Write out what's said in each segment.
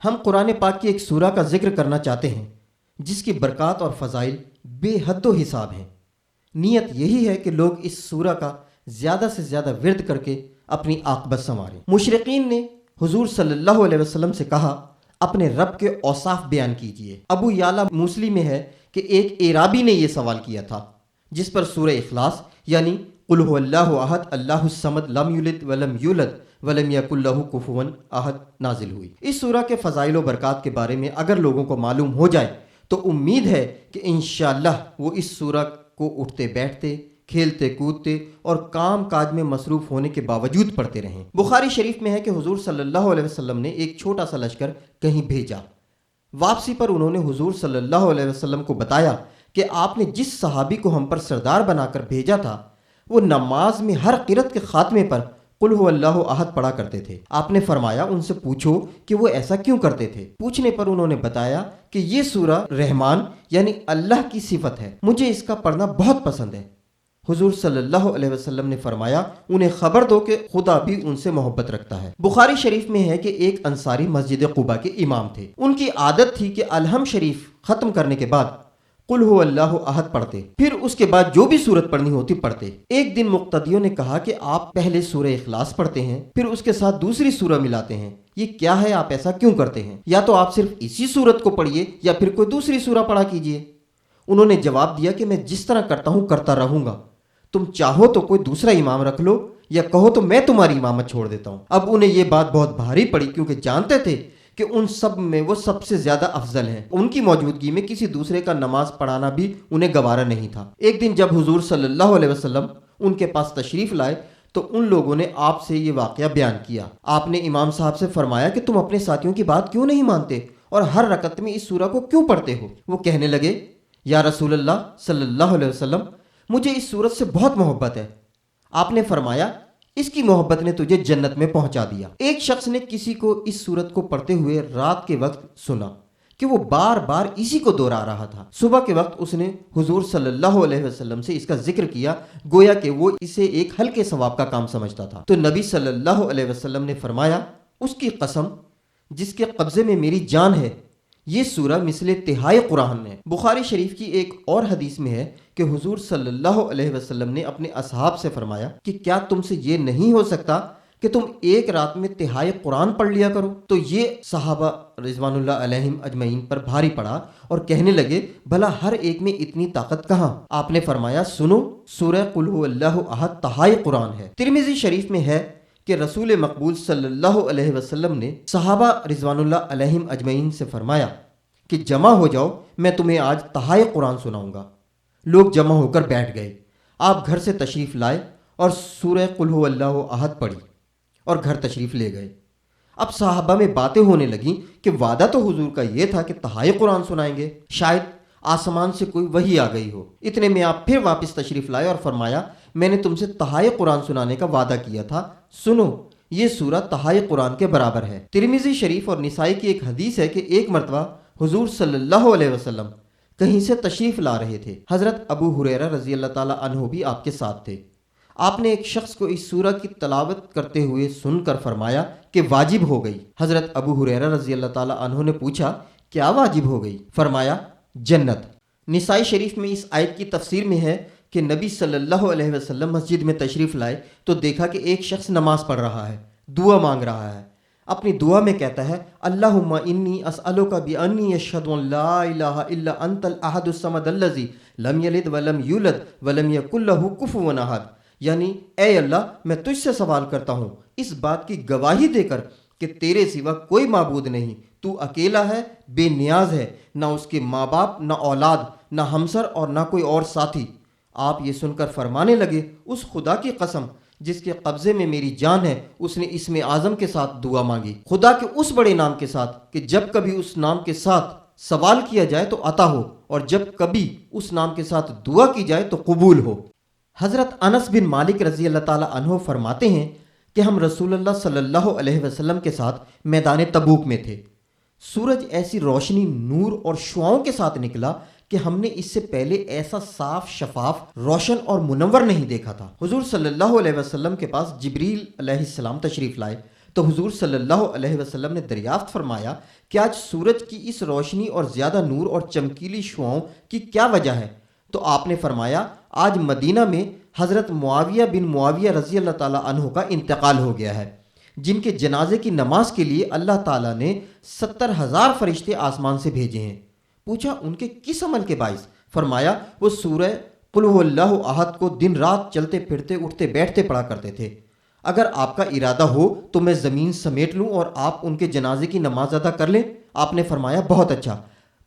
ہم قرآن پاک کی ایک سورہ کا ذکر کرنا چاہتے ہیں جس کی برکات اور فضائل بے حد و حساب ہیں۔ نیت یہی ہے کہ لوگ اس سورہ کا زیادہ سے زیادہ ورد کر کے اپنی عاقبت سنواریں۔ مشرقین نے حضور صلی اللہ علیہ وسلم سے کہا اپنے رب کے اوصاف بیان کیجئے۔ ابو یعلا موصلی میں ہے کہ ایک اعرابی نے یہ سوال کیا تھا، جس پر سورہ اخلاص یعنی قل هو اللہ احد اللہ الصمد لم یلد ولم یولد ولم یکن لہ کفوا احد نازل ہوئی۔ اس سورہ کے فضائل و برکات کے بارے میں اگر لوگوں کو معلوم ہو جائے تو امید ہے کہ انشاءاللہ وہ اس سورہ کو اٹھتے بیٹھتے، کھیلتے کودتے اور کام کاج میں مصروف ہونے کے باوجود پڑھتے رہیں۔ بخاری شریف میں ہے کہ حضور صلی اللہ علیہ وسلم نے ایک چھوٹا سا لشکر کہیں بھیجا۔ واپسی پر انہوں نے حضور صلی اللہ علیہ وسلم کو بتایا کہ آپ نے جس صحابی کو ہم پر سردار بنا کر بھیجا تھا وہ نماز میں ہر قرات کے خاتمے پر قل هو اللہ احد پڑھا کرتے تھے۔ آپ نے فرمایا ان سے پوچھو کہ وہ ایسا کیوں کرتے تھے۔ پوچھنے پر انہوں نے بتایا کہ یہ سورہ رحمان یعنی اللہ کی صفت ہے، مجھے اس کا پڑھنا بہت پسند ہے۔ حضور صلی اللہ علیہ وسلم نے فرمایا انہیں خبر دو کہ خدا بھی ان سے محبت رکھتا ہے۔ بخاری شریف میں ہے کہ ایک انصاری مسجد قباء کے امام تھے۔ ان کی عادت تھی کہ الحم شریف ختم کرنے کے بعد قل هو اللہ احد پڑھتے، پھر اس کے بعد جو بھی سورت پڑھنی ہوتی پڑھتے۔ ایک دن مقتدیوں نے کہا کہ آپ پہلے سورہ اخلاص پڑھتے ہیں پھر اس کے ساتھ دوسری سورہ ملاتے ہیں، یہ کیا ہے، آپ ایسا کیوں کرتے ہیں؟ یا تو آپ صرف اسی سورت کو پڑھیے یا پھر کوئی دوسری سورہ پڑھا کیجیے۔ انہوں نے جواب دیا کہ میں جس طرح کرتا ہوں کرتا رہوں گا، تم چاہو تو کوئی دوسرا امام رکھ لو یا کہو تو میں تمہاری امامت چھوڑ دیتا ہوں۔ اب انہیں یہ بات بہت بھاری پڑی کیونکہ جانتے تھے کہ ان سب میں وہ سب سے زیادہ افضل ہیں۔ ان کی موجودگی میں کسی دوسرے کا نماز پڑھانا بھی انہیں گوارا نہیں تھا۔ ایک دن جب حضور صلی اللہ علیہ وسلم ان کے پاس تشریف لائے تو ان لوگوں نے آپ سے یہ واقعہ بیان کیا۔ آپ نے امام صاحب سے فرمایا کہ تم اپنے ساتھیوں کی بات کیوں نہیں مانتے اور ہر رکعت میں اس سورہ کو کیوں پڑھتے ہو؟ وہ کہنے لگے یا رسول اللہ صلی اللہ علیہ وسلم مجھے اس سورت سے بہت محبت ہے۔ آپ نے فرمایا اس کی محبت نے تجھے جنت میں پہنچا دیا۔ ایک شخص نے کسی کو اس سورت کو پڑھتے ہوئے رات کے وقت سنا کہ وہ بار بار اسی کو دہرا رہا تھا۔ صبح کے وقت اس نے حضور صلی اللہ علیہ وسلم سے اس کا ذکر کیا، گویا کہ وہ اسے ایک ہلکے ثواب کا کام سمجھتا تھا۔ تو نبی صلی اللہ علیہ وسلم نے فرمایا اس کی قسم جس کے قبضے میں میری جان ہے، یہ سورہ مثل تہائی قرآن ہے۔ بخاری شریف کی ایک اور حدیث میں ہے کہ حضور صلی اللہ علیہ وسلم نے اپنے اصحاب سے فرمایا کہ کیا تم سے یہ نہیں ہو سکتا کہ تم ایک رات میں تہائی قرآن پڑھ لیا کرو؟ تو یہ صحابہ رضوان اللہ علیہم اجمعین پر بھاری پڑا اور کہنے لگے بھلا ہر ایک میں اتنی طاقت کہاں؟ آپ نے فرمایا سنو سورہ قل هو اللہ احد تہائی قرآن ہے۔ ترمذی شریف میں ہے کہ رسول مقبول صلی اللہ علیہ وسلم نے صحابہ رضوان اللہ علیہم اجمعین سے فرمایا کہ جمع ہو جاؤ، میں تمہیں آج تہائی قرآن سناؤں گا۔ لوگ جمع ہو کر بیٹھ گئے۔ آپ گھر سے تشریف لائے اور سورہ قل هو اللہ احد پڑھی اور گھر تشریف لے گئے۔ اب صحابہ میں باتیں ہونے لگیں کہ وعدہ تو حضور کا یہ تھا کہ تہائی قرآن سنائیں گے، شاید آسمان سے کوئی وحی آ گئی ہو۔ اتنے میں آپ پھر واپس تشریف لائے اور فرمایا میں نے تم سے تہائی قرآن سنانے کا وعدہ کیا تھا، سنو یہ سورہ تہائی قرآن کے برابر ہے۔ ترمذی شریف اور نسائی کی ایک حدیث ہے کہ ایک مرتبہ حضور صلی اللہ علیہ وسلم کہیں سے تشریف لا رہے تھے۔ حضرت ابو ہریرہ رضی اللہ تعالیٰ عنہ بھی آپ کے ساتھ تھے۔ آپ نے ایک شخص کو اس سورہ کی تلاوت کرتے ہوئے سن کر فرمایا کہ واجب ہو گئی۔ حضرت ابو ہریرہ رضی اللہ تعالیٰ عنہ نے پوچھا کیا واجب ہو گئی؟ فرمایا جنت۔ نسائی شریف میں اس آیت کی تفسیر میں ہے کہ نبی صلی اللہ علیہ وسلم مسجد میں تشریف لائے تو دیکھا کہ ایک شخص نماز پڑھ رہا ہے، دعا مانگ رہا ہے۔ اپنی دعا میں کہتا ہے اللہم انی اسألک بانی اشہد ان لا الہ الا انت الاحد الصمد الذی لم یلد ولم یولد ولم یکن لہ کفوا احد، یعنی اے اللہ میں تجھ سے سوال کرتا ہوں اس بات کی گواہی دے کر کہ تیرے سوا کوئی معبود نہیں، تو اکیلا ہے، بے نیاز ہے، نہ اس کے ماں باپ، نہ اولاد، نہ ہمسر اور نہ کوئی اور ساتھی۔ آپ یہ سن کر فرمانے لگے اس خدا کی قسم جس کے قبضے میں میری جان ہے، اس نے اسم اعظم کے ساتھ دعا مانگی، خدا کے اس بڑے نام کے ساتھ کہ جب کبھی اس نام کے ساتھ سوال کیا جائے تو عطا ہو اور جب کبھی اس نام کے ساتھ دعا کی جائے تو قبول ہو۔ حضرت انس بن مالک رضی اللہ تعالیٰ عنہ فرماتے ہیں کہ ہم رسول اللہ صلی اللہ علیہ وسلم کے ساتھ میدان تبوک میں تھے۔ سورج ایسی روشنی، نور اور شعاؤں کے ساتھ نکلا کہ ہم نے اس سے پہلے ایسا صاف، شفاف، روشن اور منور نہیں دیکھا تھا۔ حضور صلی اللہ علیہ وسلم کے پاس جبریل علیہ السلام تشریف لائے تو حضور صلی اللہ علیہ وسلم نے دریافت فرمایا کہ آج سورج کی اس روشنی اور زیادہ نور اور چمکیلی شعاؤں کی کیا وجہ ہے؟ تو آپ نے فرمایا آج مدینہ میں حضرت معاویہ بن معاویہ رضی اللہ تعالیٰ عنہ کا انتقال ہو گیا ہے، جن کے جنازے کی نماز کے لیے اللہ تعالیٰ نے 70,000 فرشتے آسمان سے بھیجے ہیں۔ پوچھا ان کے کس عمل کے باعث؟ فرمایا وہ سورہ قل هو اللہ احد کو دن رات چلتے پھرتے اٹھتے بیٹھتے پڑھا کرتے تھے۔ اگر آپ کا ارادہ ہو تو میں زمین سمیٹ لوں اور آپ ان کے جنازے کی نماز ادا کر لیں؟ آپ نے فرمایا بہت اچھا۔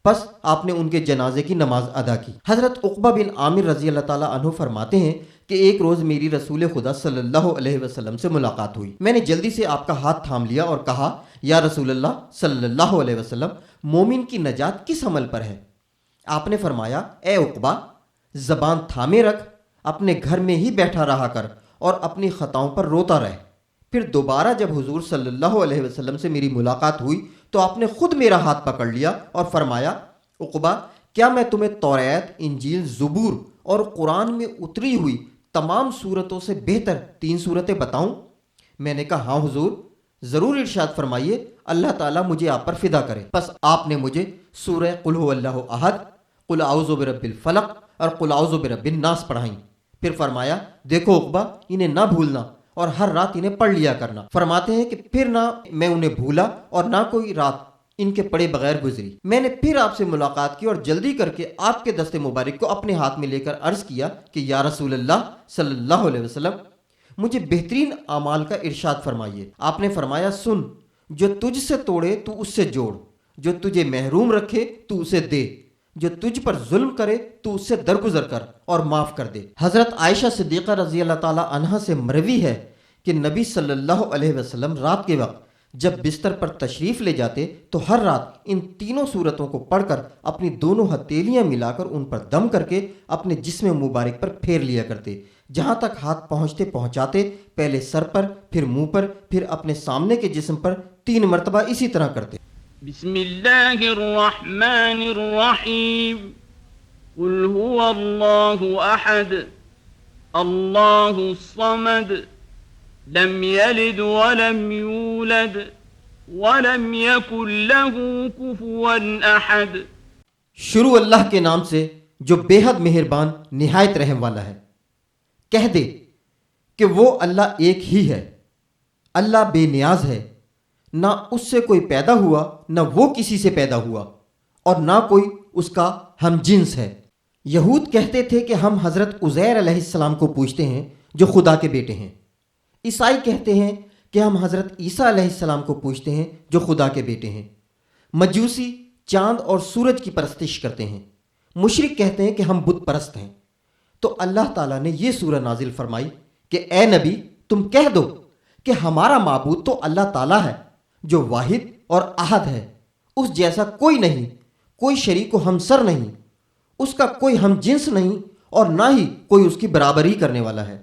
پس آپ نے ان کے جنازے کی نماز ادا کی۔ حضرت عقبہ بن عامر رضی اللہ تعالیٰ عنہ فرماتے ہیں کہ ایک روز میری رسول خدا صلی اللہ علیہ وسلم سے ملاقات ہوئی۔ میں نے جلدی سے آپ کا ہاتھ تھام لیا اور کہا یا رسول اللہ صلی اللہ علیہ وسلم، مومن کی نجات کس عمل پر ہے؟ آپ نے فرمایا اے عقبہ، زبان تھامے رکھ، اپنے گھر میں ہی بیٹھا رہا کر اور اپنی خطاؤں پر روتا رہ۔ پھر دوبارہ جب حضور صلی اللہ علیہ وسلم سے میری ملاقات ہوئی تو آپ نے خود میرا ہاتھ پکڑ لیا اور فرمایا عقبہ، کیا میں تمہیں توریت، انجیل، زبور اور قرآن میں اتری ہوئی تمام صورتوں سے بہتر 3 صورتیں بتاؤں؟ میں نے کہا ہاں حضور، ضرور ارشاد فرمائیے، اللہ تعالیٰ مجھے آپ پر فدا کرے۔ پس آپ نے مجھے سورہ قل هو اللہ احد، قل اعوذ برب الفلق اور قل اعوذ برب الناس پڑھائیں۔ پھر فرمایا دیکھو عقبہ، انہیں نہ بھولنا اور ہر رات انہیں پڑھ لیا کرنا۔ فرماتے ہیں کہ پھر نہ میں انہیں بھولا اور نہ کوئی رات ان کے پڑھے بغیر گزری۔ میں نے پھر آپ سے ملاقات کی اور جلدی کر کے آپ کے دست مبارک کو اپنے ہاتھ میں لے کر عرض کیا کہ یا رسول اللہ صلی اللہ علیہ وسلم، مجھے بہترین اعمال کا ارشاد فرمائیے۔ آپ نے فرمایا سن، جو تجھ سے توڑے تو اس سے جوڑ، جو تجھے محروم رکھے تو اسے دے، جو تجھ پر ظلم کرے تو اس سے درگزر کر اور معاف کر دے۔ حضرت عائشہ صدیقہ رضی اللہ تعالی عنہا سے مروی ہے کہ نبی صلی اللہ علیہ وسلم رات کے وقت جب بستر پر تشریف لے جاتے تو ہر رات ان تینوں صورتوں کو پڑھ کر اپنی دونوں ہتھیلیاں ملا کر ان پر دم کر کے اپنے جسم مبارک پر پھیر لیا کرتے، جہاں تک ہاتھ پہنچتے پہنچاتے پہلے سر پر، پھر منہ پر، پھر اپنے سامنے کے جسم پر 3 مرتبہ اسی طرح کرتے۔ بسم اللہ الرحمن الرحیم قل هو اللہ احد اللہ الصمد لم یلد ولم یولد ولم یکن له کفوا احد۔ شروع اللہ کے نام سے جو بے حد مہربان نہایت رحم والا ہے۔ کہہ دے کہ وہ اللہ ایک ہی ہے، اللہ بے نیاز ہے، نہ اس سے کوئی پیدا ہوا نہ وہ کسی سے پیدا ہوا، اور نہ کوئی اس کا ہم جنس ہے۔ یہود کہتے تھے کہ ہم حضرت عزیر علیہ السلام کو پوجتے ہیں جو خدا کے بیٹے ہیں۔ عیسائی کہتے ہیں کہ ہم حضرت عیسیٰ علیہ السلام کو پوجتے ہیں جو خدا کے بیٹے ہیں۔ مجوسی چاند اور سورج کی پرستش کرتے ہیں۔ مشرک کہتے ہیں کہ ہم بت پرست ہیں۔ تو اللہ تعالیٰ نے یہ سورہ نازل فرمائی کہ اے نبی تم کہہ دو کہ ہمارا معبود تو اللہ تعالیٰ ہے جو واحد اور احد ہے، اس جیسا کوئی نہیں، کوئی شریک و ہمسر نہیں، اس کا کوئی ہم جنس نہیں اور نہ ہی کوئی اس کی برابری کرنے والا ہے،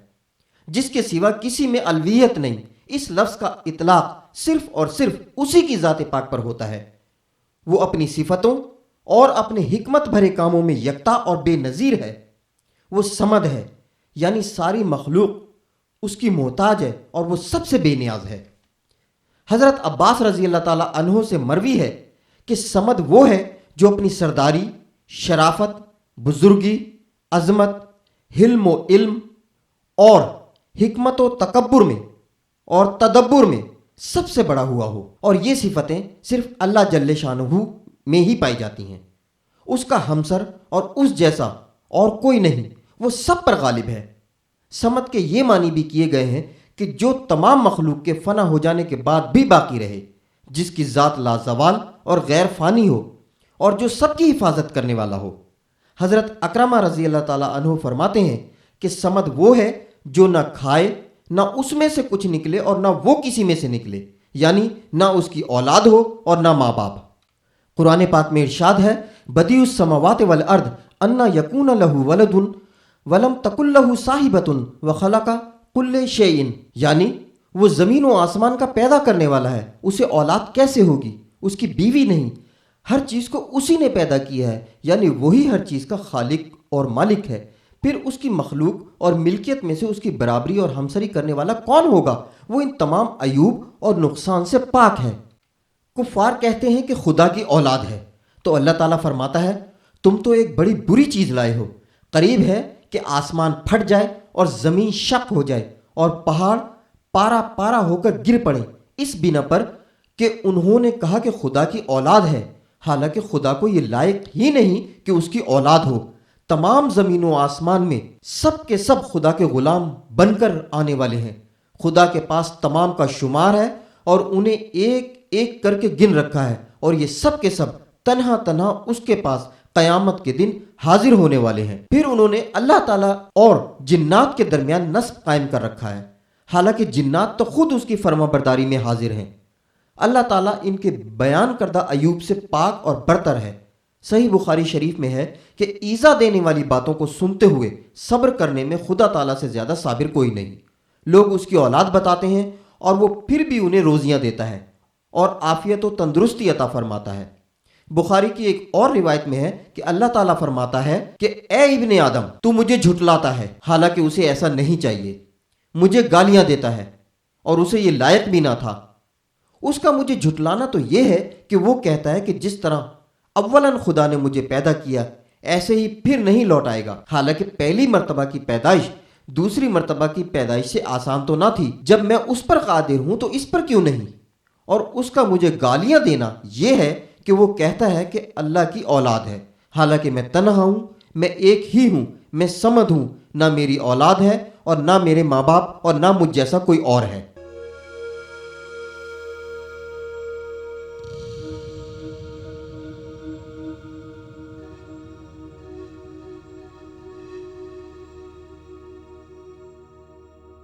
جس کے سوا کسی میں الوہیت نہیں۔ اس لفظ کا اطلاق صرف اور صرف اسی کی ذات پاک پر ہوتا ہے۔ وہ اپنی صفتوں اور اپنے حکمت بھرے کاموں میں یکتا اور بے نظیر ہے۔ وہ صمد ہے، یعنی ساری مخلوق اس کی محتاج ہے اور وہ سب سے بے نیاز ہے۔ حضرت عباس رضی اللہ تعالیٰ عنہ سے مروی ہے کہ صمد وہ ہے جو اپنی سرداری، شرافت، بزرگی، عظمت، حلم و علم اور حکمت و تکبر میں اور تدبر میں سب سے بڑا ہوا ہو، اور یہ صفتیں صرف اللہ جل شانہ میں ہی پائی جاتی ہیں۔ اس کا ہمسر اور اس جیسا اور کوئی نہیں، وہ سب پر غالب ہے۔ صمد کے یہ معنی بھی کیے گئے ہیں کہ جو تمام مخلوق کے فنا ہو جانے کے بعد بھی باقی رہے، جس کی ذات لازوال اور غیر فانی ہو، اور جو سب کی حفاظت کرنے والا ہو۔ حضرت اکرمہ رضی اللہ تعالیٰ عنہ فرماتے ہیں کہ صمد وہ ہے جو نہ کھائے، نہ اس میں سے کچھ نکلے اور نہ وہ کسی میں سے نکلے، یعنی نہ اس کی اولاد ہو اور نہ ماں باپ۔ قرآن پاک میں ارشاد ہے بدیع السماوات والارض انا یکون لہ ولد ولم تکن لہ صاحبۃ وخلق کل شیء، یعنی وہ زمین و آسمان کا پیدا کرنے والا ہے، اسے اولاد کیسے ہوگی، اس کی بیوی نہیں، ہر چیز کو اسی نے پیدا کیا ہے، یعنی وہی ہر چیز کا خالق اور مالک ہے۔ پھر اس کی مخلوق اور ملکیت میں سے اس کی برابری اور ہمسری کرنے والا کون ہوگا؟ وہ ان تمام عیوب اور نقصان سے پاک ہے۔ کفار کہتے ہیں کہ خدا کی اولاد ہے، تو اللہ تعالیٰ فرماتا ہے تم تو ایک بڑی بری چیز لائے ہو، قریب ہے کہ آسمان پھٹ جائے اور زمین شق ہو جائے اور پہاڑ پارا پارا ہو کر گر پڑے، اس بنا پر کہ انہوں نے کہا کہ خدا کی اولاد ہے، حالانکہ خدا کو یہ لائق ہی نہیں کہ اس کی اولاد ہو۔ تمام زمین و آسمان میں سب کے سب خدا کے غلام بن کر آنے والے ہیں۔ خدا کے پاس تمام کا شمار ہے اور انہیں ایک ایک کر کے گن رکھا ہے، اور یہ سب کے سب تنہا تنہا اس کے پاس قیامت کے دن حاضر ہونے والے ہیں۔ پھر انہوں نے اللہ تعالیٰ اور جنات کے درمیان نسب قائم کر رکھا ہے، حالانکہ جنات تو خود اس کی فرما برداری میں حاضر ہیں۔ اللہ تعالیٰ ان کے بیان کردہ عیوب سے پاک اور برتر ہے۔ صحیح بخاری شریف میں ہے کہ ایذا دینے والی باتوں کو سنتے ہوئے صبر کرنے میں خدا تعالیٰ سے زیادہ صابر کوئی نہیں۔ لوگ اس کی اولاد بتاتے ہیں اور وہ پھر بھی انہیں روزیاں دیتا ہے اور عافیت و تندرستی عطا فرماتا ہے۔ بخاری کی ایک اور روایت میں ہے کہ اللہ تعالیٰ فرماتا ہے کہ اے ابن آدم تو مجھے جھٹلاتا ہے، حالانکہ اسے ایسا نہیں چاہیے، مجھے گالیاں دیتا ہے اور اسے یہ لائق بھی نہ تھا۔ اس کا مجھے جھٹلانا تو یہ ہے کہ وہ کہتا ہے کہ جس طرح اولاً خدا نے مجھے پیدا کیا ایسے ہی پھر نہیں لوٹائے گا، حالانکہ پہلی مرتبہ کی پیدائش دوسری مرتبہ کی پیدائش سے آسان تو نہ تھی۔ جب میں اس پر قادر ہوں تو اس پر کیوں نہیں؟ اور اس کا مجھے گالیاں دینا یہ ہے کہ وہ کہتا ہے کہ اللہ کی اولاد ہے، حالانکہ میں تنہا ہوں، میں ایک ہی ہوں، میں صمد ہوں، نہ میری اولاد ہے اور نہ میرے ماں باپ اور نہ مجھ جیسا کوئی اور ہے۔